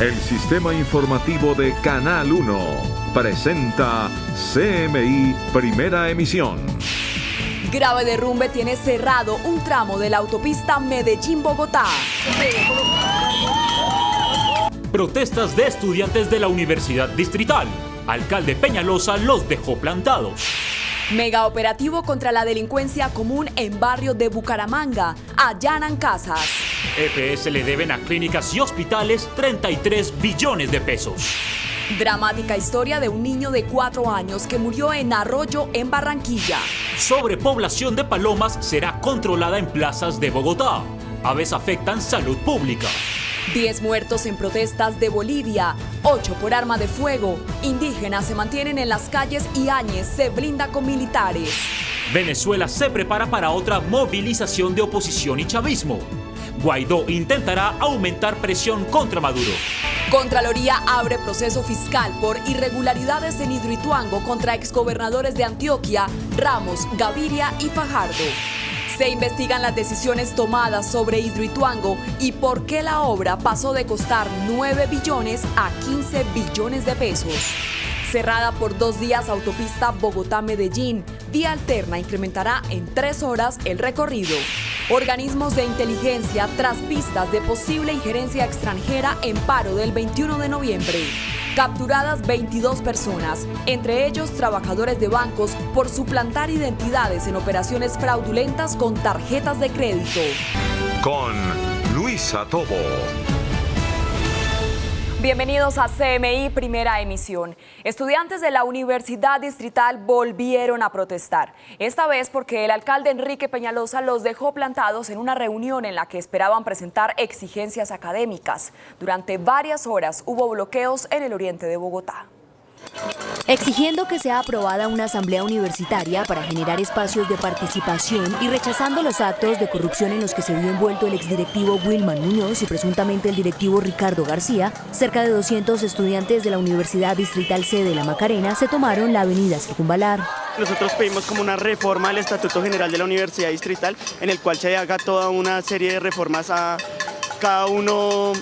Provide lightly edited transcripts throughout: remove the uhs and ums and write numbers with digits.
El sistema informativo de Canal 1 presenta CMI Primera Emisión. Grave derrumbe tiene cerrado un tramo de la autopista Medellín-Bogotá. Protestas de estudiantes de la Universidad Distrital. Alcalde Peñalosa los dejó plantados. Mega operativo contra la delincuencia común en barrio de Bucaramanga. Allanan casas. EPS le deben a clínicas y hospitales 33 billones de pesos. Dramática historia de un niño de 4 años que murió en Arroyo, en Barranquilla. Sobrepoblación de palomas será controlada en plazas de Bogotá. Aves afectan salud pública. 10 muertos en protestas de Bolivia, 8 por arma de fuego. Indígenas se mantienen en las calles y Áñez se blinda con militares. Venezuela se prepara para otra movilización de oposición y chavismo. Guaidó intentará aumentar presión contra Maduro. Contraloría abre proceso fiscal por irregularidades en Hidroituango contra exgobernadores de Antioquia, Ramos, Gaviria y Fajardo. Se investigan las decisiones tomadas sobre Hidroituango y por qué la obra pasó de costar 9 billones a 15 billones de pesos. Cerrada por 2 días autopista Bogotá-Medellín, vía alterna incrementará en 3 horas el recorrido. Organismos de inteligencia tras pistas de posible injerencia extranjera en paro del 21 de noviembre. Capturadas 22 personas, entre ellos trabajadores de bancos, por suplantar identidades en operaciones fraudulentas con tarjetas de crédito. Con Luisa Tobo. Bienvenidos a CMI Primera Emisión. Estudiantes de la Universidad Distrital volvieron a protestar. Esta vez porque el alcalde Enrique Peñalosa los dejó plantados en una reunión en la que esperaban presentar exigencias académicas. Durante varias horas hubo bloqueos en el oriente de Bogotá. Exigiendo que sea aprobada una asamblea universitaria para generar espacios de participación y rechazando los actos de corrupción en los que se vio envuelto el exdirectivo Wilman Muñoz y presuntamente el directivo Ricardo García, cerca de 200 estudiantes de la Universidad Distrital C de La Macarena se tomaron la avenida Circunvalar. Nosotros pedimos como una reforma al Estatuto General de la Universidad Distrital en el cual se haga toda una serie de reformas a cada uno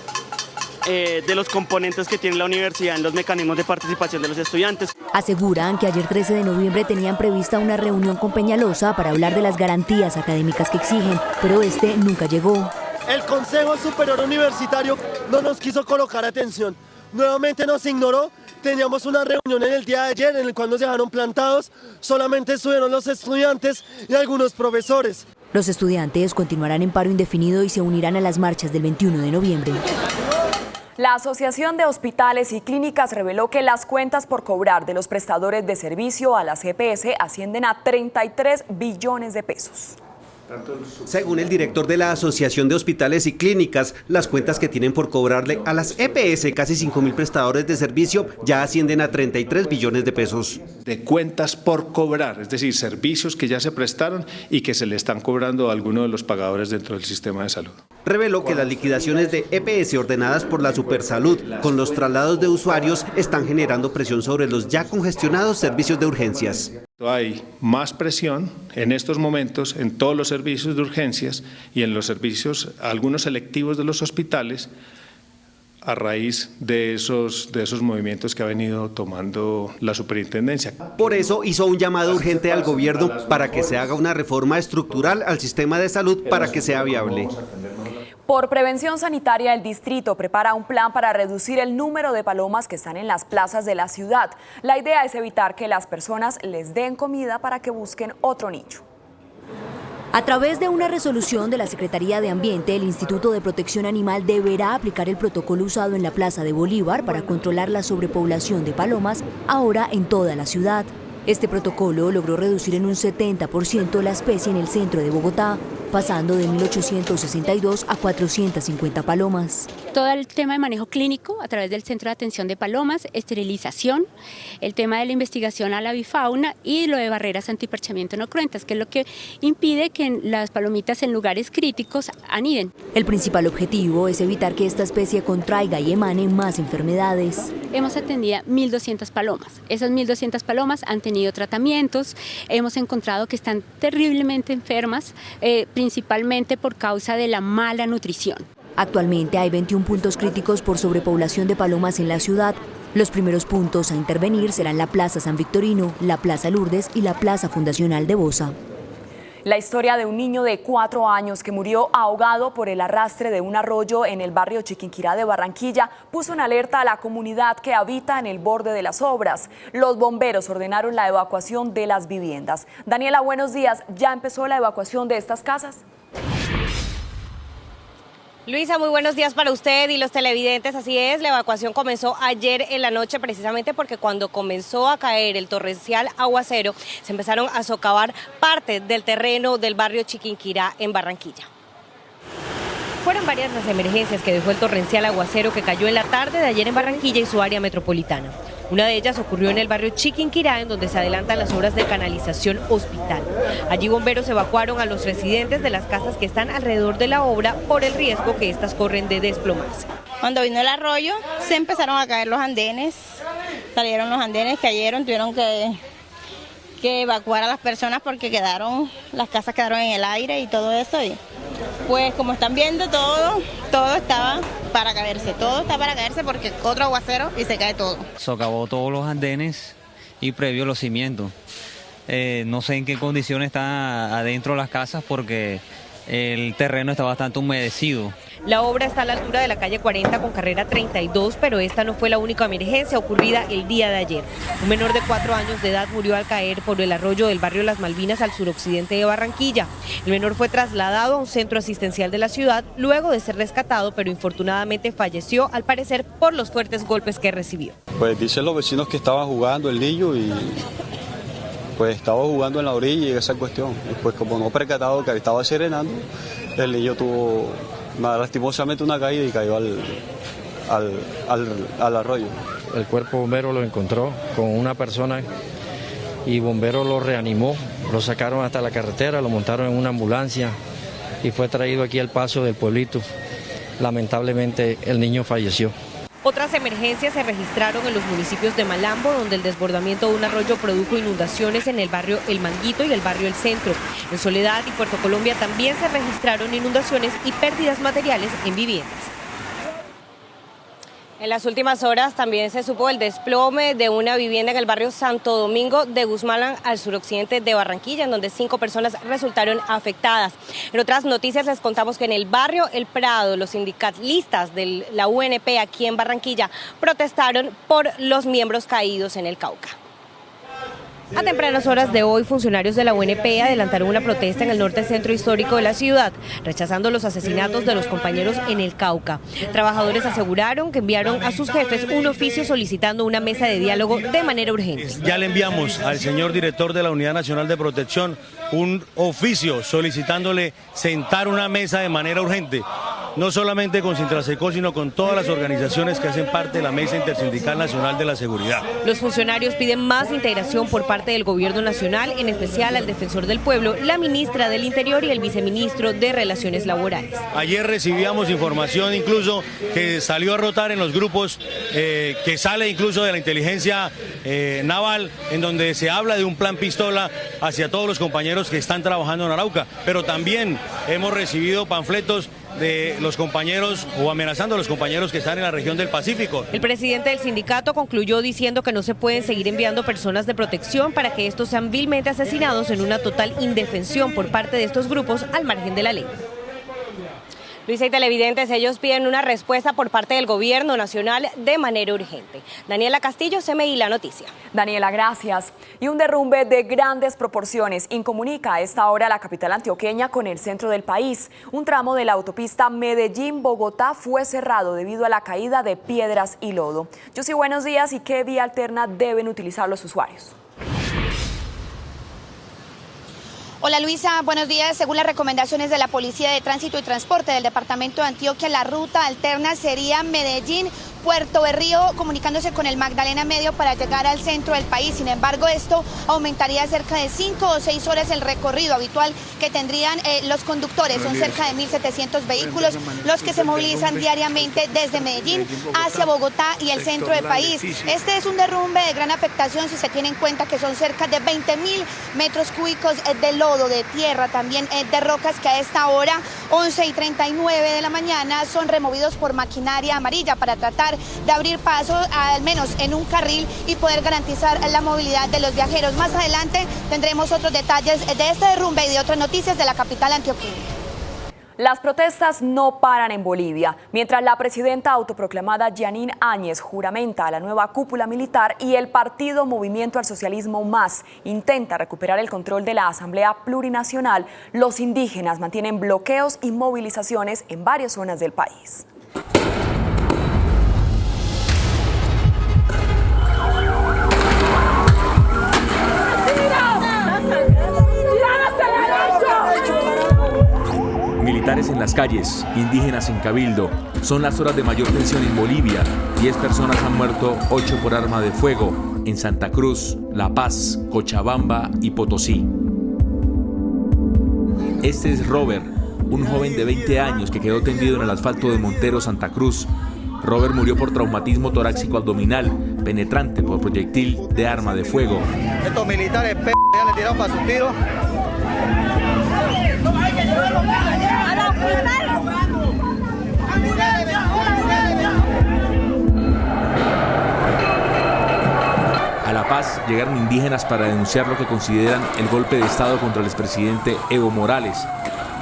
de los componentes que tiene la universidad en los mecanismos de participación de los estudiantes. Aseguran que ayer 13 de noviembre tenían prevista una reunión con Peñalosa para hablar de las garantías académicas que exigen, pero este nunca llegó. El Consejo Superior Universitario no nos quiso colocar atención, nuevamente nos ignoró. Teníamos una reunión en el día de ayer en el cual nos dejaron plantados, solamente estuvieron los estudiantes y algunos profesores. Los estudiantes continuarán en paro indefinido y se unirán a las marchas del 21 de noviembre. La Asociación de Hospitales y Clínicas reveló que las cuentas por cobrar de los prestadores de servicio a las EPS ascienden a 33 billones de pesos. Según el director de la Asociación de Hospitales y Clínicas, las cuentas que tienen por cobrarle a las EPS, casi 5.000 prestadores de servicio, ya ascienden a 33 billones de pesos. De cuentas por cobrar, es decir, servicios que ya se prestaron y que se le están cobrando a alguno de los pagadores dentro del sistema de salud. Reveló que las liquidaciones de EPS ordenadas por la Supersalud con los traslados de usuarios están generando presión sobre los ya congestionados servicios de urgencias. Hay más presión en estos momentos en todos los servicios de urgencias y en los servicios, algunos selectivos de los hospitales, a raíz de esos movimientos que ha venido tomando la superintendencia. Por eso hizo un llamado urgente al gobierno para que se haga una reforma estructural al sistema de salud para que sea viable. Por prevención sanitaria, el distrito prepara un plan para reducir el número de palomas que están en las plazas de la ciudad. La idea es evitar que las personas les den comida para que busquen otro nicho. A través de una resolución de la Secretaría de Ambiente, el Instituto de Protección Animal deberá aplicar el protocolo usado en la Plaza de Bolívar para controlar la sobrepoblación de palomas ahora en toda la ciudad. Este protocolo logró reducir en un 70% la especie en el centro de Bogotá, pasando de 1.862 a 450 palomas. Todo el tema de manejo clínico a través del Centro de Atención de Palomas, esterilización, el tema de la investigación a la avifauna y lo de barreras antiparchamiento no cruentas, que es lo que impide que las palomitas en lugares críticos aniden. El principal objetivo es evitar que esta especie contraiga y emane más enfermedades. Hemos atendido 1.200 palomas. Esas 1.200 palomas han tenido tratamientos, hemos encontrado que están terriblemente enfermas, principalmente por causa de la mala nutrición. Actualmente hay 21 puntos críticos por sobrepoblación de palomas en la ciudad. Los primeros puntos a intervenir serán la Plaza San Victorino, la Plaza Lourdes y la Plaza Fundacional de Bosa. La historia de un niño de 4 años que murió ahogado por el arrastre de un arroyo en el barrio Chiquinquirá de Barranquilla puso en alerta a la comunidad que habita en el borde de las obras. Los bomberos ordenaron la evacuación de las viviendas. Daniela, buenos días. ¿Ya empezó la evacuación de estas casas? Luisa, muy buenos días para usted y los televidentes. Así es, la evacuación comenzó ayer en la noche precisamente porque cuando comenzó a caer el torrencial aguacero se empezaron a socavar parte del terreno del barrio Chiquinquirá en Barranquilla. Fueron varias las emergencias que dejó el torrencial aguacero que cayó en la tarde de ayer en Barranquilla y su área metropolitana. Una de ellas ocurrió en el barrio Chiquinquirá, en donde se adelantan las obras de canalización hospital. Allí bomberos evacuaron a los residentes de las casas que están alrededor de la obra por el riesgo que estas corren de desplomarse. Cuando vino el arroyo, se empezaron a caer los andenes, salieron los andenes, cayeron, tuvieron que evacuar a las personas porque las casas quedaron en el aire y todo eso. Y pues como están viendo, todo estaba para caerse, porque otro aguacero y se cae todo. Socavó todos los andenes y previo los cimientos. No sé en qué condiciones están adentro las casas porque el terreno está bastante humedecido. La obra está a la altura de la calle 40 con carrera 32, pero esta no fue la única emergencia ocurrida el día de ayer. Un menor de 4 años de edad murió al caer por el arroyo del barrio Las Malvinas al suroccidente de Barranquilla. El menor fue trasladado a un centro asistencial de la ciudad luego de ser rescatado, pero infortunadamente falleció, al parecer por los fuertes golpes que recibió. Pues dicen los vecinos que estaban jugando el niño y pues estaba jugando en la orilla y esa cuestión. Pues como no percatado que estaba serenando, el niño tuvo lastimosamente una caída y cayó al arroyo. El cuerpo bombero lo encontró con una persona y bombero lo reanimó, lo sacaron hasta la carretera, lo montaron en una ambulancia y fue traído aquí al paso del pueblito. Lamentablemente el niño falleció. Otras emergencias se registraron en los municipios de Malambo, donde el desbordamiento de un arroyo produjo inundaciones en el barrio El Manguito y el barrio El Centro. En Soledad y Puerto Colombia también se registraron inundaciones y pérdidas materiales en viviendas. En las últimas horas también se supo el desplome de una vivienda en el barrio Santo Domingo de Guzmán, al suroccidente de Barranquilla, en donde 5 personas resultaron afectadas. En otras noticias les contamos que en el barrio El Prado, los sindicalistas de la UNP aquí en Barranquilla protestaron por los miembros caídos en el Cauca. A tempranas horas de hoy, funcionarios de la UNP adelantaron una protesta en el norte centro histórico de la ciudad, rechazando los asesinatos de los compañeros en el Cauca. Trabajadores aseguraron que enviaron a sus jefes un oficio solicitando una mesa de diálogo de manera urgente. Ya le enviamos al señor director de la Unidad Nacional de Protección un oficio solicitándole sentar una mesa de manera urgente, no solamente con Sintrasecol, sino con todas las organizaciones que hacen parte de la Mesa Intersindical Nacional de la Seguridad. Los funcionarios piden más integración por parte del Gobierno Nacional, en especial al Defensor del Pueblo, la ministra del Interior y el viceministro de Relaciones Laborales. Ayer recibíamos información incluso que salió a rotar en los grupos, que sale incluso de la inteligencia naval, en donde se habla de un plan pistola hacia todos los compañeros que están trabajando en Arauca, pero también hemos recibido panfletos de los compañeros o amenazando a los compañeros que están en la región del Pacífico. El presidente del sindicato concluyó diciendo que no se pueden seguir enviando personas de protección para que estos sean vilmente asesinados en una total indefensión por parte de estos grupos al margen de la ley. Luisa y televidentes, ellos piden una respuesta por parte del Gobierno Nacional de manera urgente. Daniela Castillo, CMI La Noticia. Daniela, gracias. Y un derrumbe de grandes proporciones incomunica a esta hora la capital antioqueña con el centro del país. Un tramo de la autopista Medellín-Bogotá fue cerrado debido a la caída de piedras y lodo. Yossi, buenos días. ¿Y qué vía alterna deben utilizar los usuarios? Hola Luisa, buenos días. Según las recomendaciones de la Policía de Tránsito y Transporte del Departamento de Antioquia, la ruta alterna sería Medellín, Puerto Berrío, comunicándose con el Magdalena Medio para llegar al centro del país. Sin embargo, esto aumentaría cerca de 5 o 6 horas el recorrido habitual que tendrían los conductores. Son cerca de 1.700 vehículos los que se movilizan diariamente desde Medellín hacia Bogotá y el centro del país. Este es un derrumbe de gran afectación si se tiene en cuenta que son cerca de 20.000 metros cúbicos de lodo, de tierra, también de rocas que a esta hora, 11:39 de la mañana, son removidos por maquinaria amarilla para tratar de abrir paso, al menos en un carril, y poder garantizar la movilidad de los viajeros. Más adelante tendremos otros detalles de este derrumbe y de otras noticias de la capital antioqueña. Las protestas no paran en Bolivia, mientras la presidenta autoproclamada Yanine Áñez juramenta a la nueva cúpula militar y el partido Movimiento al Socialismo Más intenta recuperar el control de la Asamblea Plurinacional. Los indígenas mantienen bloqueos y movilizaciones en varias zonas del país. Militares en las calles, indígenas en Cabildo. Son las horas de mayor tensión en Bolivia. 10 personas han muerto, 8 por arma de fuego, en Santa Cruz, La Paz, Cochabamba y Potosí. Este es Robert, un joven de 20 años que quedó tendido en el asfalto de Montero, Santa Cruz. Robert murió por traumatismo torácico abdominal, penetrante por proyectil de arma de fuego. Estos militares ya le tiraron para su tiro. A La Paz llegaron indígenas para denunciar lo que consideran el golpe de Estado contra el expresidente Evo Morales.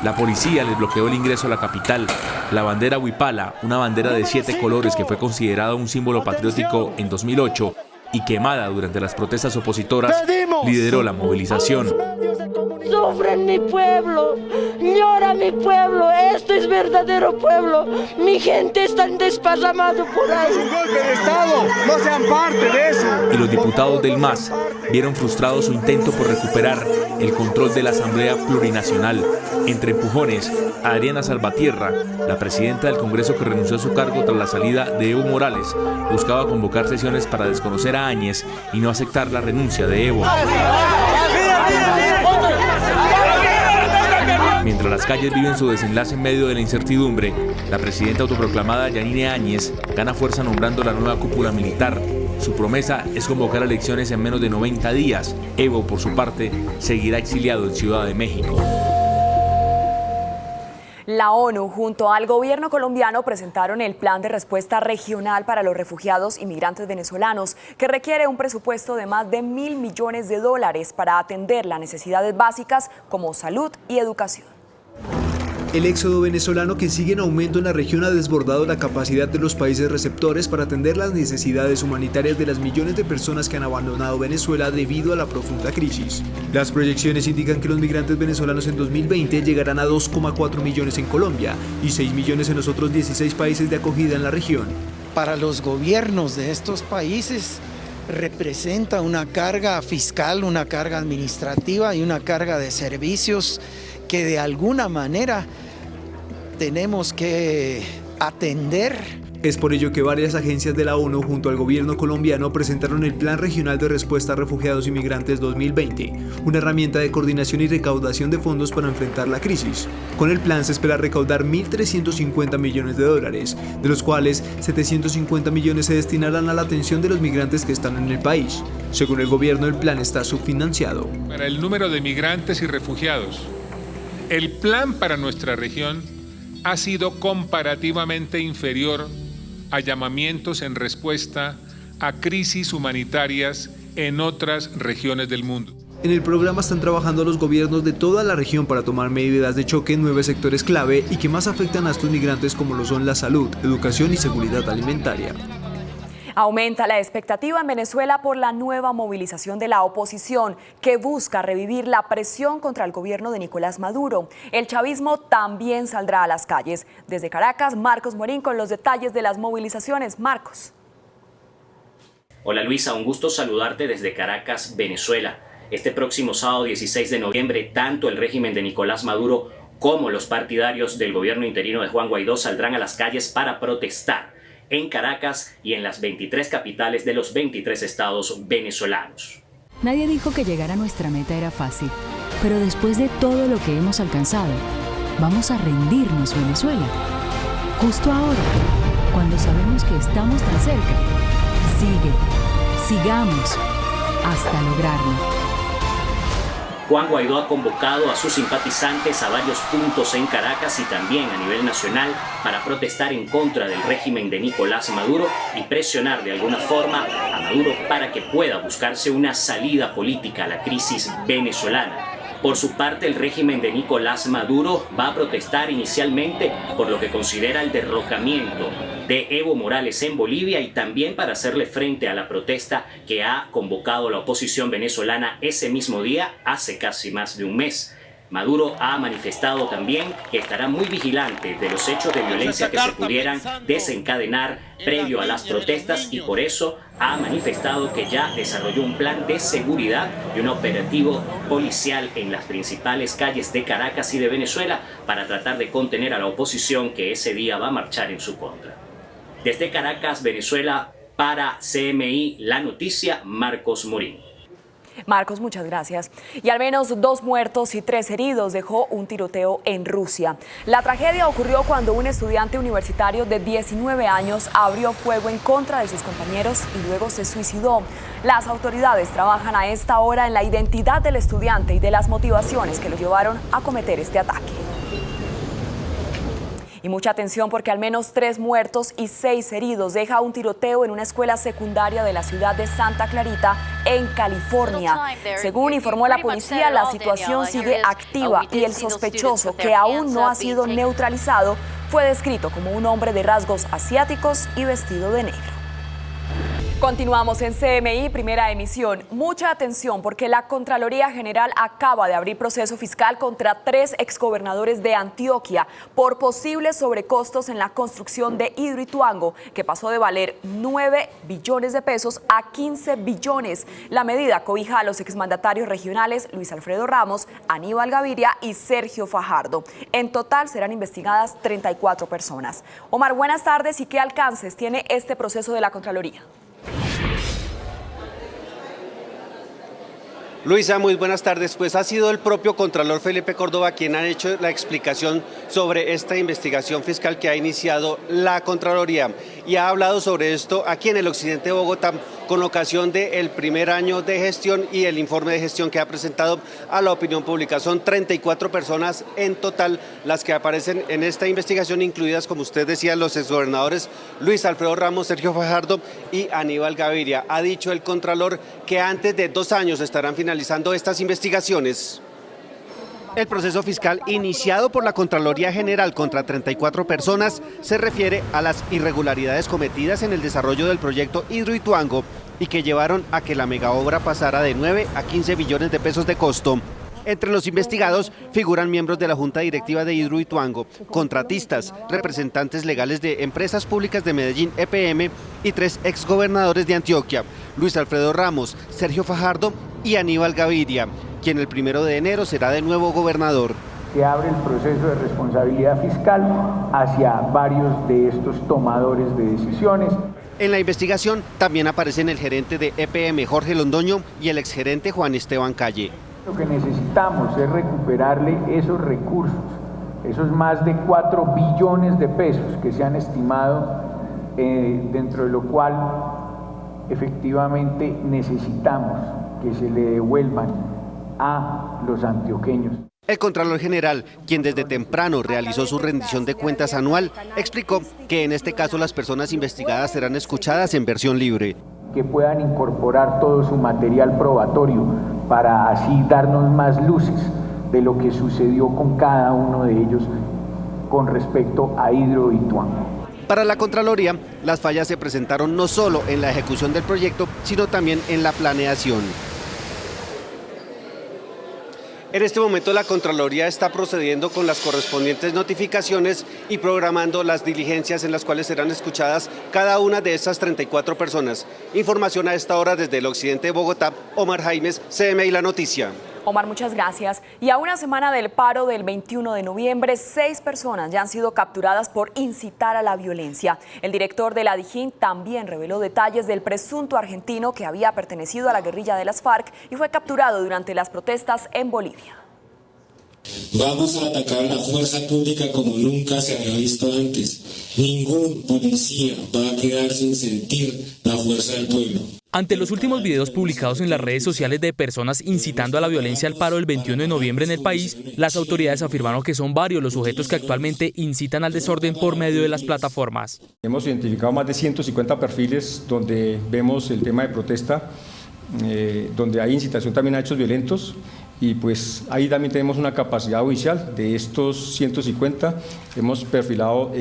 La policía les bloqueó el ingreso a la capital. La bandera huipala, una bandera de 7 colores que fue considerada un símbolo patriótico en 2008 y quemada durante las protestas opositoras, lideró la movilización. Sufre mi pueblo, llora mi pueblo, esto es verdadero pueblo, mi gente está desparramado por ahí. Es un golpe de Estado, no sean parte de eso. Y los diputados del MAS vieron frustrado su intento por recuperar el control de la Asamblea Plurinacional. Entre empujones, Adriana Salvatierra, la presidenta del Congreso que renunció a su cargo tras la salida de Evo Morales, buscaba convocar sesiones para desconocer a Áñez y no aceptar la renuncia de Evo. Mientras las calles viven su desenlace en medio de la incertidumbre, la presidenta autoproclamada Yanine Áñez gana fuerza nombrando la nueva cúpula militar. Su promesa es convocar elecciones en menos de 90 días. Evo, por su parte, seguirá exiliado en Ciudad de México. La ONU junto al gobierno colombiano presentaron el plan de respuesta regional para los refugiados y migrantes venezolanos, que requiere un presupuesto de más de $1.000 millones para atender las necesidades básicas como salud y educación. El éxodo venezolano que sigue en aumento en la región ha desbordado la capacidad de los países receptores para atender las necesidades humanitarias de las millones de personas que han abandonado Venezuela debido a la profunda crisis. Las proyecciones indican que los migrantes venezolanos en 2020 llegarán a 2,4 millones en Colombia y 6 millones en los otros 16 países de acogida en la región. Para los gobiernos de estos países representa una carga fiscal, una carga administrativa y una carga de servicios que de alguna manera tenemos que atender. Es por ello que varias agencias de la ONU junto al gobierno colombiano presentaron el Plan Regional de Respuesta a Refugiados y Migrantes 2020, una herramienta de coordinación y recaudación de fondos para enfrentar la crisis. Con el plan se espera recaudar $1.350 millones, de los cuales 750 millones se destinarán a la atención de los migrantes que están en el país. Según el gobierno, el plan está subfinanciado. Para el número de migrantes y refugiados, el plan para nuestra región ha sido comparativamente inferior a llamamientos en respuesta a crisis humanitarias en otras regiones del mundo. En el programa están trabajando los gobiernos de toda la región para tomar medidas de choque en 9 sectores clave y que más afectan a estos migrantes, como lo son la salud, educación y seguridad alimentaria. Aumenta la expectativa en Venezuela por la nueva movilización de la oposición que busca revivir la presión contra el gobierno de Nicolás Maduro. El chavismo también saldrá a las calles. Desde Caracas, Marcos Morín con los detalles de las movilizaciones. Marcos. Hola Luisa, un gusto saludarte desde Caracas, Venezuela. Este próximo sábado 16 de noviembre, tanto el régimen de Nicolás Maduro como los partidarios del gobierno interino de Juan Guaidó saldrán a las calles para protestar. en Caracas y en las 23 capitales de los 23 estados venezolanos. Nadie dijo que llegar a nuestra meta era fácil, pero después de todo lo que hemos alcanzado, ¿vamos a rendirnos, Venezuela? Justo ahora, cuando sabemos que estamos tan cerca, sigamos hasta lograrlo. Juan Guaidó ha convocado a sus simpatizantes a varios puntos en Caracas y también a nivel nacional para protestar en contra del régimen de Nicolás Maduro y presionar de alguna forma a Maduro para que pueda buscarse una salida política a la crisis venezolana. Por su parte, el régimen de Nicolás Maduro va a protestar inicialmente por lo que considera el derrocamiento de Evo Morales en Bolivia y también para hacerle frente a la protesta que ha convocado la oposición venezolana ese mismo día, hace casi más de un mes. Maduro ha manifestado también que estará muy vigilante de los hechos de violencia que se pudieran desencadenar previo a las protestas y por eso ha manifestado que ya desarrolló un plan de seguridad y un operativo policial en las principales calles de Caracas y de Venezuela para tratar de contener a la oposición que ese día va a marchar en su contra. Desde Caracas, Venezuela, para CMI La Noticia, Marcos Morín. Marcos, muchas gracias. Y al menos 2 muertos y 3 heridos dejó un tiroteo en Rusia. La tragedia ocurrió cuando un estudiante universitario de 19 años abrió fuego en contra de sus compañeros y luego se suicidó. Las autoridades trabajan a esta hora en la identidad del estudiante y de las motivaciones que lo llevaron a cometer este ataque. Y mucha atención porque al menos 3 muertos y 6 heridos deja un tiroteo en una escuela secundaria de la ciudad de Santa Clarita, en California. Según informó la policía, la situación sigue activa y el sospechoso, que aún no ha sido neutralizado, fue descrito como un hombre de rasgos asiáticos y vestido de negro. Continuamos en CMI, primera emisión. Mucha atención porque la Contraloría General acaba de abrir proceso fiscal contra 3 exgobernadores de Antioquia por posibles sobrecostos en la construcción de Hidroituango, que pasó de valer 9 billones de pesos a 15 billones. La medida cobija a los exmandatarios regionales Luis Alfredo Ramos, Aníbal Gaviria y Sergio Fajardo. En total serán investigadas 34 personas. Omar, buenas tardes. ¿Y qué alcances tiene este proceso de la Contraloría? Luisa, muy buenas tardes. Pues ha sido el propio Contralor Felipe Córdoba quien ha hecho la explicación sobre esta investigación fiscal que ha iniciado la Contraloría y ha hablado sobre esto aquí en el occidente de Bogotá con ocasión del primer año de gestión y el informe de gestión que ha presentado a la opinión pública. Son 34 personas en total las que aparecen en esta investigación, incluidas, como usted decía, los exgobernadores Luis Alfredo Ramos, Sergio Fajardo y Aníbal Gaviria. Ha dicho el Contralor que antes de 2 años estarán finalizando estas investigaciones. El proceso fiscal iniciado por la Contraloría General contra 34 personas se refiere a las irregularidades cometidas en el desarrollo del proyecto Hidroituango y que llevaron a que la megaobra pasara de 9 a 15 billones de pesos de costo. Entre los investigados figuran miembros de la Junta Directiva de Hidroituango, contratistas, representantes legales de empresas públicas de Medellín, EPM, y 3 exgobernadores de Antioquia, Luis Alfredo Ramos, Sergio Fajardo y Aníbal Gaviria, quien el 1 de enero será de nuevo gobernador. Se abre el proceso de responsabilidad fiscal hacia varios de estos tomadores de decisiones. En la investigación también aparecen el gerente de EPM, Jorge Londoño, y el exgerente Juan Esteban Calle. Lo que necesitamos es recuperarle esos recursos, esos más de 4 billones de pesos que se han estimado, dentro de lo cual efectivamente necesitamos que se le devuelvan a los antioqueños. El Contralor General, quien desde temprano realizó su rendición de cuentas anual, explicó que en este caso las personas investigadas serán escuchadas en versión libre. Que puedan incorporar todo su material probatorio para así darnos más luces de lo que sucedió con cada uno de ellos con respecto a Hidroituango. Para la Contraloría, las fallas se presentaron no solo en la ejecución del proyecto, sino también en la planeación. En este momento la Contraloría está procediendo con las correspondientes notificaciones y programando las diligencias en las cuales serán escuchadas cada una de estas 34 personas. Información a esta hora desde el occidente de Bogotá, Omar Jaimes, CMI La Noticia. Omar, muchas gracias. Y a una semana del paro del 21 de noviembre, 6 personas ya han sido capturadas por incitar a la violencia. El director de la Dijín también reveló detalles del presunto argentino que había pertenecido a la guerrilla de las FARC y fue capturado durante las protestas en Bolivia. Vamos a atacar la fuerza pública como nunca se había visto antes. Ningún policía va a quedar sin sentir la fuerza del pueblo. Ante los últimos videos publicados en las redes sociales de personas incitando a la violencia al paro del 21 de noviembre en el país, las autoridades afirmaron que son varios los sujetos que actualmente incitan al desorden por medio de las plataformas. Hemos identificado más de 150 perfiles donde vemos el tema de protesta, donde hay incitación también a hechos violentos. Y pues ahí también tenemos una capacidad judicial. De estos 150 hemos perfilado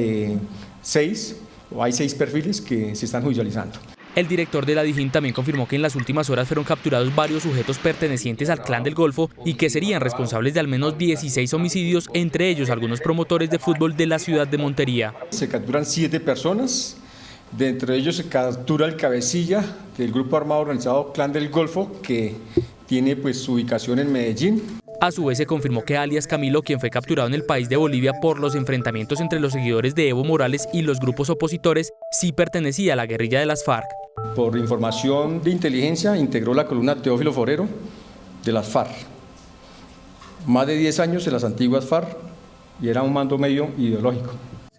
6, o hay 6 perfiles que se están judicializando. El director de la Dijín también confirmó que en las últimas horas fueron capturados varios sujetos pertenecientes al Clan del Golfo y que serían responsables de al menos 16 homicidios, entre ellos algunos promotores de fútbol de la ciudad de Montería. Se capturan 7 personas, de entre ellos se captura el cabecilla del grupo armado organizado Clan del Golfo, que tiene pues su ubicación en Medellín. A su vez se confirmó que alias Camilo, quien fue capturado en el país de Bolivia por los enfrentamientos entre los seguidores de Evo Morales y los grupos opositores, sí pertenecía a la guerrilla de las FARC. Por información de inteligencia, integró la columna Teófilo Forero de las FARC. Más de 10 años en las antiguas FARC y era un mando medio ideológico.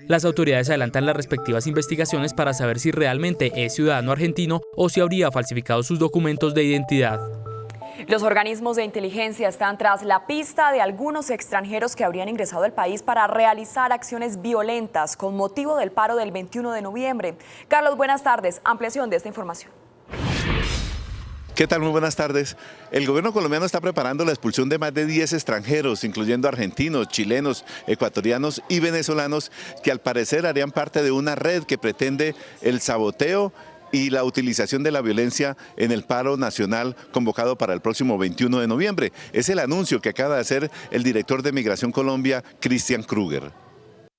Las autoridades adelantan las respectivas investigaciones para saber si realmente es ciudadano argentino o si habría falsificado sus documentos de identidad. Los organismos de inteligencia están tras la pista de algunos extranjeros que habrían ingresado al país para realizar acciones violentas con motivo del paro del 21 de noviembre. Carlos, buenas tardes. Ampliación de esta información. ¿Qué tal? Muy buenas tardes. El gobierno colombiano está preparando la expulsión de más de 10 extranjeros, incluyendo argentinos, chilenos, ecuatorianos y venezolanos, que al parecer harían parte de una red que pretende el saboteo y la utilización de la violencia en el paro nacional convocado para el próximo 21 de noviembre. Es el anuncio que acaba de hacer el director de Migración Colombia, Cristian Kruger.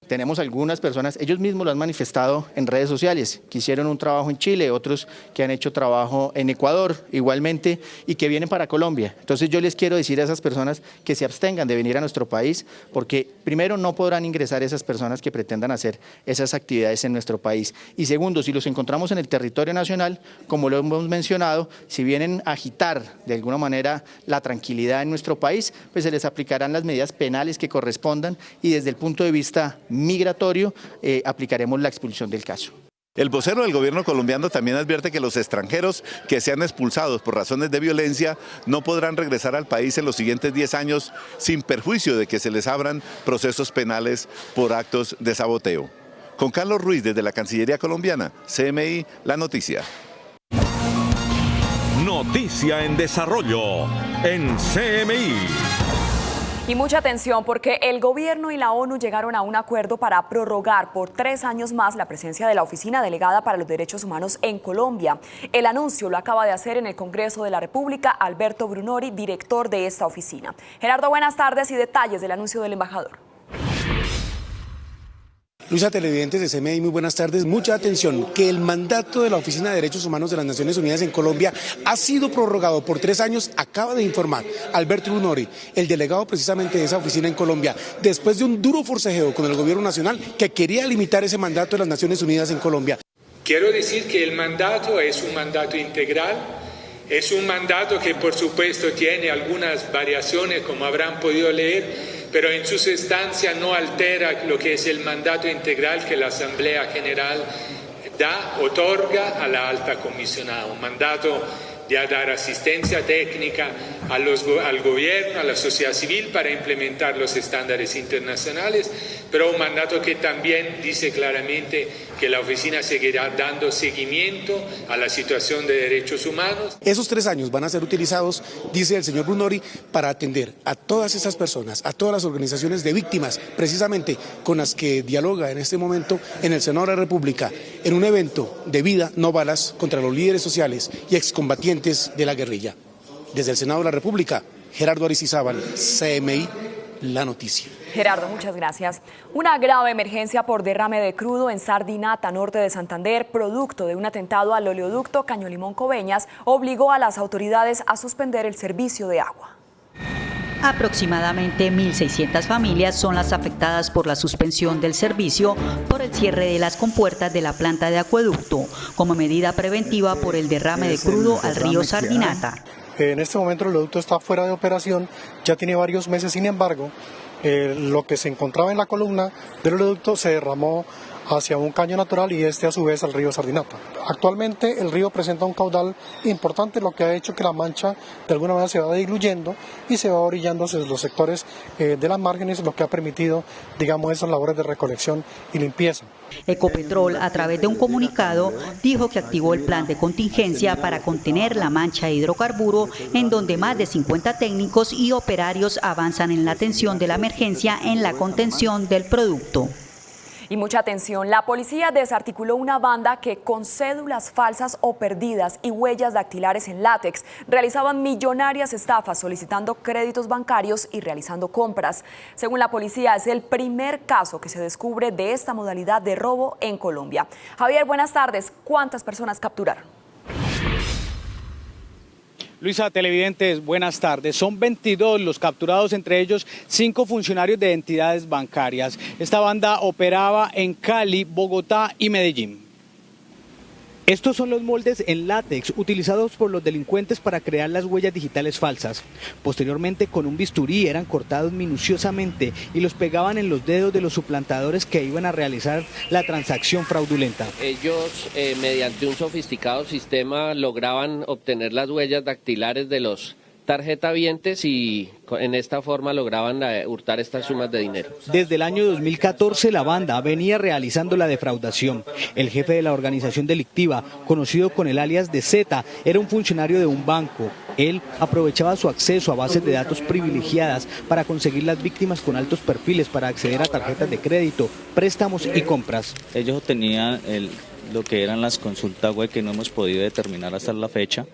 Tenemos algunas personas, ellos mismos lo han manifestado en redes sociales, que hicieron un trabajo en Chile, otros que han hecho trabajo en Ecuador igualmente y que vienen para Colombia. Entonces yo les quiero decir a esas personas que se abstengan de venir a nuestro país porque primero no podrán ingresar esas personas que pretendan hacer esas actividades en nuestro país. Y segundo, si los encontramos en el territorio nacional, como lo hemos mencionado, si vienen a agitar de alguna manera la tranquilidad en nuestro país, pues se les aplicarán las medidas penales que correspondan y desde el punto de vista migratorio, aplicaremos la expulsión del caso. El vocero del gobierno colombiano también advierte que los extranjeros que sean expulsados por razones de violencia no podrán regresar al país en los siguientes 10 años sin perjuicio de que se les abran procesos penales por actos de saboteo. Con Carlos Ruiz desde la Cancillería colombiana, CMI, La Noticia. Noticia en desarrollo en CMI. Y mucha atención porque el gobierno y la ONU llegaron a un acuerdo para prorrogar por 3 años más la presencia de la Oficina Delegada para los Derechos Humanos en Colombia. El anuncio lo acaba de hacer en el Congreso de la República Alberto Brunori, director de esta oficina. Gerardo, buenas tardes y detalles del anuncio del embajador. Luisa, televidentes de CMI, muy buenas tardes. Mucha atención, que el mandato de la Oficina de Derechos Humanos de las Naciones Unidas en Colombia ha sido prorrogado por 3 años, acaba de informar Alberto Brunori, el delegado precisamente de esa oficina en Colombia, después de un duro forcejeo con el gobierno nacional que quería limitar ese mandato de las Naciones Unidas en Colombia. Quiero decir que el mandato es un mandato integral, es un mandato que por supuesto tiene algunas variaciones, como habrán podido leer, pero en su sustancia no altera lo que es el mandato integral que la Asamblea General otorga a la alta comisionada, un mandato de dar asistencia técnica al gobierno, a la sociedad civil para implementar los estándares internacionales, pero un mandato que también dice claramente que la oficina seguirá dando seguimiento a la situación de derechos humanos. Esos 3 años van a ser utilizados, dice el señor Brunori, para atender a todas esas personas, a todas las organizaciones de víctimas, precisamente con las que dialoga en este momento en el Senado de la República, en un evento de vida, no balas, contra los líderes sociales y excombatientes de la guerrilla. Desde el Senado de la República, Gerardo Aristizábal, CMI, La Noticia. Gerardo, muchas gracias. Una grave emergencia por derrame de crudo en Sardinata, norte de Santander, producto de un atentado al oleoducto Caño Limón Coveñas, obligó a las autoridades a suspender el servicio de agua. Aproximadamente 1.600 familias son las afectadas por la suspensión del servicio por el cierre de las compuertas de la planta de acueducto, como medida preventiva por el derrame de crudo al río Sardinata. En este momento el oleoducto está fuera de operación, ya tiene varios meses, sin embargo, lo que se encontraba en la columna del oleoducto se derramó hacia un caño natural y a su vez al río Sardinata. Actualmente el río presenta un caudal importante, lo que ha hecho que la mancha de alguna manera se va diluyendo y se va orillando hacia los sectores de las márgenes, lo que ha permitido, digamos, esas labores de recolección y limpieza. Ecopetrol, a través de un comunicado, dijo que activó el plan de contingencia para contener la mancha de hidrocarburo, en donde más de 50 técnicos y operarios avanzan en la atención de la emergencia en la contención del producto. Y mucha atención, la policía desarticuló una banda que con cédulas falsas o perdidas y huellas dactilares en látex realizaban millonarias estafas solicitando créditos bancarios y realizando compras. Según la policía, es el primer caso que se descubre de esta modalidad de robo en Colombia. Javier, buenas tardes. ¿Cuántas personas capturaron? Luisa, televidentes, buenas tardes. Son 22 los capturados, entre ellos 5 funcionarios de entidades bancarias. Esta banda operaba en Cali, Bogotá y Medellín. Estos son los moldes en látex utilizados por los delincuentes para crear las huellas digitales falsas. Posteriormente, con un bisturí eran cortados minuciosamente y los pegaban en los dedos de los suplantadores que iban a realizar la transacción fraudulenta. Ellos, mediante un sofisticado sistema, lograban obtener las huellas dactilares de los tarjetavientes y en esta forma lograban hurtar estas sumas de dinero. Desde el año 2014 la banda venía realizando la defraudación. El jefe de la organización delictiva, conocido con el alias de Z, era un funcionario de un banco. Él aprovechaba su acceso a bases de datos privilegiadas para conseguir las víctimas con altos perfiles para acceder a tarjetas de crédito, préstamos y compras. Ellos obtenían lo que eran las consultas web que no hemos podido determinar hasta la fecha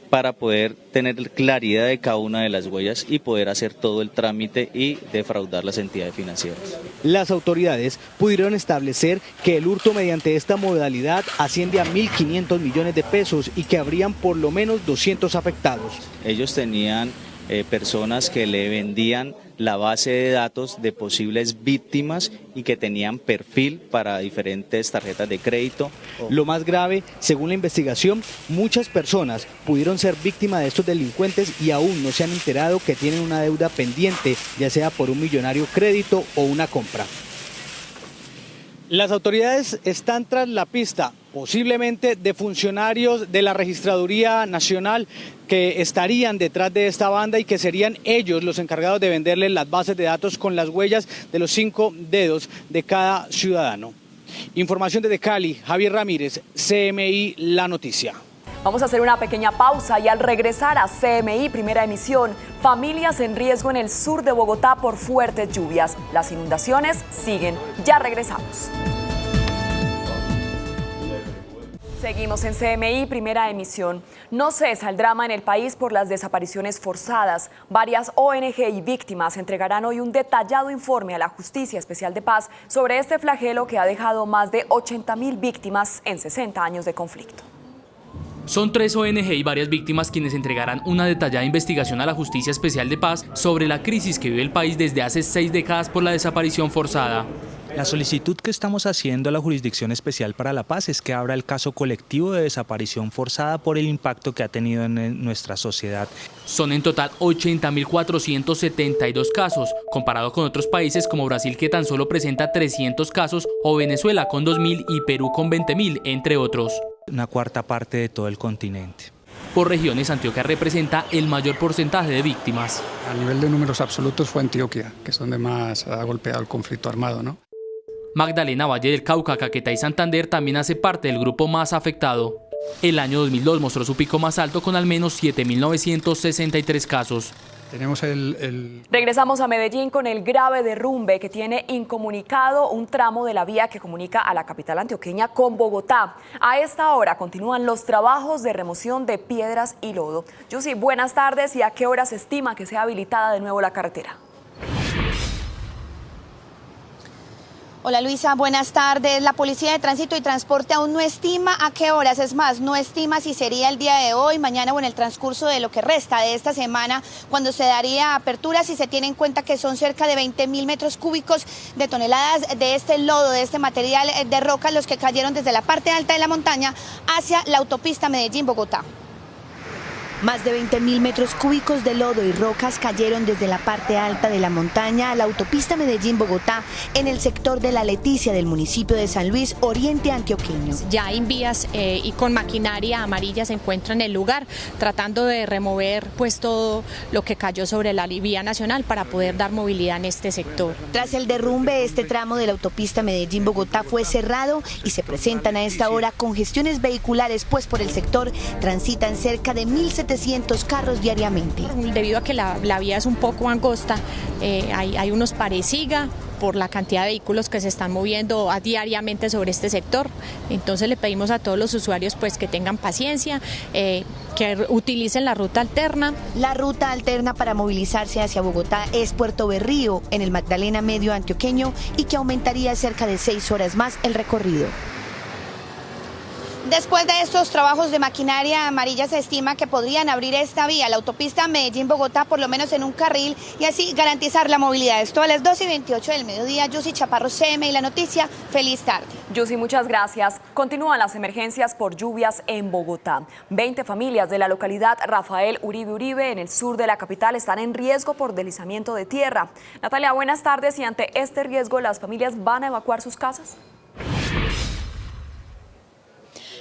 para poder tener claridad de cada una de las huellas y poder hacer todo el trámite y defraudar las entidades financieras. Las autoridades pudieron establecer que el hurto mediante esta modalidad asciende a 1.500 millones de pesos y que habrían por lo menos 200 afectados. Ellos tenían personas que le vendían la base de datos de posibles víctimas y que tenían perfil para diferentes tarjetas de crédito. Lo más grave, según la investigación, muchas personas pudieron ser víctimas de estos delincuentes y aún no se han enterado que tienen una deuda pendiente, ya sea por un millonario crédito o una compra. Las autoridades están tras la pista, posiblemente de funcionarios de la Registraduría Nacional que estarían detrás de esta banda y que serían ellos los encargados de venderles las bases de datos con las huellas de los 5 dedos de cada ciudadano. Información desde Cali, Javier Ramírez, CMI La Noticia. Vamos a hacer una pequeña pausa y al regresar a CMI Primera Emisión, familias en riesgo en el sur de Bogotá por fuertes lluvias. Las inundaciones siguen. Ya regresamos. Seguimos en CMI Primera Emisión. No cesa el drama en el país por las desapariciones forzadas. Varias ONG y víctimas entregarán hoy un detallado informe a la Justicia Especial de Paz sobre este flagelo que ha dejado más de 80.000 víctimas en 60 años de conflicto. Son 3 ONG y varias víctimas quienes entregarán una detallada investigación a la Justicia Especial de Paz sobre la crisis que vive el país desde hace 6 décadas por la desaparición forzada. La solicitud que estamos haciendo a la Jurisdicción Especial para la Paz es que abra el caso colectivo de desaparición forzada por el impacto que ha tenido en nuestra sociedad. Son en total 80.472 casos, comparado con otros países como Brasil, que tan solo presenta 300 casos, o Venezuela con 2.000 y Perú con 20.000, entre otros. Una cuarta parte de todo el continente. Por regiones, Antioquia representa el mayor porcentaje de víctimas. A nivel de números absolutos fue Antioquia, que es donde más ha golpeado el conflicto armado, ¿no? Magdalena, Valle del Cauca, Caquetá y Santander también hace parte del grupo más afectado. El año 2002 mostró su pico más alto con al menos 7.963 casos. Regresamos a Medellín con el grave derrumbe que tiene incomunicado un tramo de la vía que comunica a la capital antioqueña con Bogotá. A esta hora continúan los trabajos de remoción de piedras y lodo. Yusi, buenas tardes. ¿Y a qué hora se estima que sea habilitada de nuevo la carretera? Hola Luisa, buenas tardes. La Policía de Tránsito y Transporte aún no estima a qué horas, es más, no estima si sería el día de hoy, mañana o en el transcurso de lo que resta de esta semana, cuando se daría apertura, si se tiene en cuenta que son cerca de 20.000 metros cúbicos de toneladas de este lodo, de este material de roca, los que cayeron desde la parte alta de la montaña hacia la autopista Medellín-Bogotá. Más de 20.000 metros cúbicos de lodo y rocas cayeron desde la parte alta de la montaña a la autopista Medellín-Bogotá en el sector de La Leticia del municipio de San Luis, oriente antioqueño. Ya en vías y con maquinaria amarilla se encuentra en el lugar, tratando de remover pues todo lo que cayó sobre la vía nacional para poder dar movilidad en este sector. Tras el derrumbe, este tramo de la autopista Medellín-Bogotá fue cerrado y se presentan a esta hora congestiones vehiculares, pues por el sector transitan cerca de 1.700 carros diariamente. Debido a que la vía es un poco angosta, hay unos paresiga por la cantidad de vehículos que se están moviendo diariamente sobre este sector. Entonces le pedimos a todos los usuarios pues que tengan paciencia, que utilicen la ruta alterna. La ruta alterna para movilizarse hacia Bogotá es Puerto Berrío, en el Magdalena Medio antioqueño, y que aumentaría cerca de 6 horas más el recorrido. Después de estos trabajos de maquinaria amarilla se estima que podrían abrir esta vía, la autopista Medellín-Bogotá, por lo menos en un carril y así garantizar la movilidad. Esto a las 2:28 del mediodía. Yussi Chaparro, CMI La Noticia. Feliz tarde. Yussi, muchas gracias. Continúan las emergencias por lluvias en Bogotá. 20 familias de la localidad Rafael Uribe Uribe, en el sur de la capital, están en riesgo por deslizamiento de tierra. Natalia, buenas tardes. Y ante este riesgo, ¿las familias van a evacuar sus casas?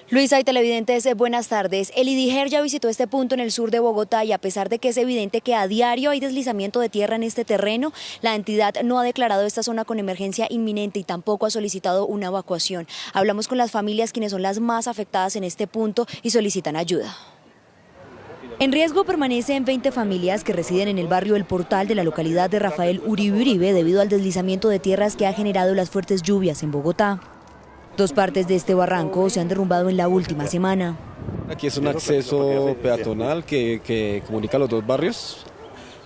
Luisa y televidentes, buenas tardes. El IDIGER ya visitó este punto en el sur de Bogotá y a pesar de que es evidente que a diario hay deslizamiento de tierra en este terreno, la entidad no ha declarado esta zona con emergencia inminente y tampoco ha solicitado una evacuación. Hablamos con las familias quienes son las más afectadas en este punto y solicitan ayuda. En riesgo permanecen 20 familias que residen en el barrio El Portal de la localidad de Rafael Uribe Uribe debido al deslizamiento de tierras que ha generado las fuertes lluvias en Bogotá. 2 partes de este barranco se han derrumbado en la última semana. Aquí es un acceso peatonal que comunica los 2 barrios.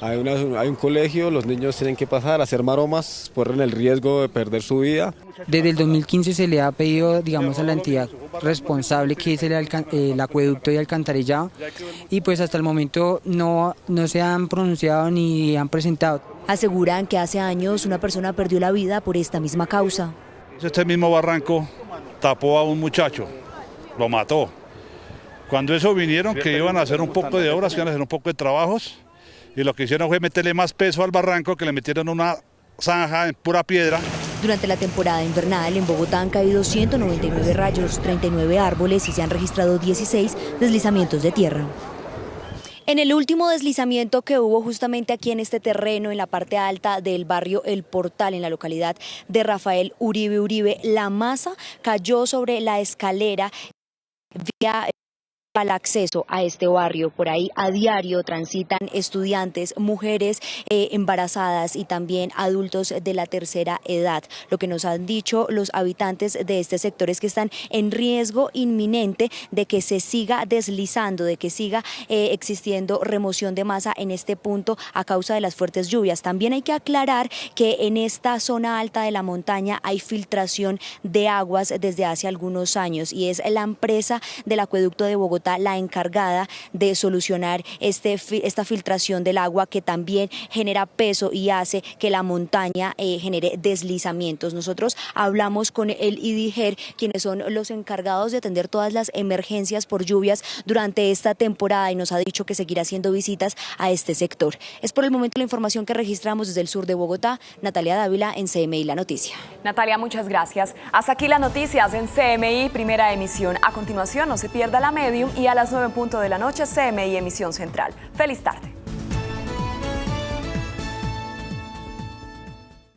Hay un colegio, los niños tienen que pasar a hacer maromas, corren el riesgo de perder su vida. Desde el 2015 se le ha pedido, digamos, a la entidad responsable que es el acueducto y alcantarillado, y pues hasta el momento no se han pronunciado ni han presentado. Aseguran que hace años una persona perdió la vida por esta misma causa. Este mismo barranco tapó a un muchacho, lo mató. Cuando eso vinieron, que iban a hacer un poco de obras, que iban a hacer un poco de trabajos, y lo que hicieron fue meterle más peso al barranco, que le metieron una zanja en pura piedra. Durante la temporada invernal en Bogotá han caído 199 rayos, 39 árboles y se han registrado 16 deslizamientos de tierra. En el último deslizamiento que hubo justamente aquí en este terreno, en la parte alta del barrio El Portal, en la localidad de Rafael Uribe Uribe, la masa cayó sobre la escalera vía al acceso a este barrio. Por ahí a diario transitan estudiantes, mujeres embarazadas y también adultos de la tercera edad. Lo que nos han dicho los habitantes de este sector es que están en riesgo inminente de que se siga deslizando, de que siga existiendo remoción de masa en este punto a causa de las fuertes lluvias. También hay que aclarar que en esta zona alta de la montaña hay filtración de aguas desde hace algunos años y es la empresa del acueducto de Bogotá la encargada de solucionar esta filtración del agua que también genera peso y hace que la montaña genere deslizamientos. Nosotros hablamos con el IDIGER, quienes son los encargados de atender todas las emergencias por lluvias durante esta temporada, y nos ha dicho que seguirá haciendo visitas a este sector. Es por el momento la información que registramos desde el sur de Bogotá. Natalia Dávila en CMI La Noticia. Natalia, muchas gracias. Hasta aquí las noticias en CMI Primera Emisión. A continuación, no se pierda la Medium y a las 9:00 p.m, CMI Emisión Central. Feliz tarde.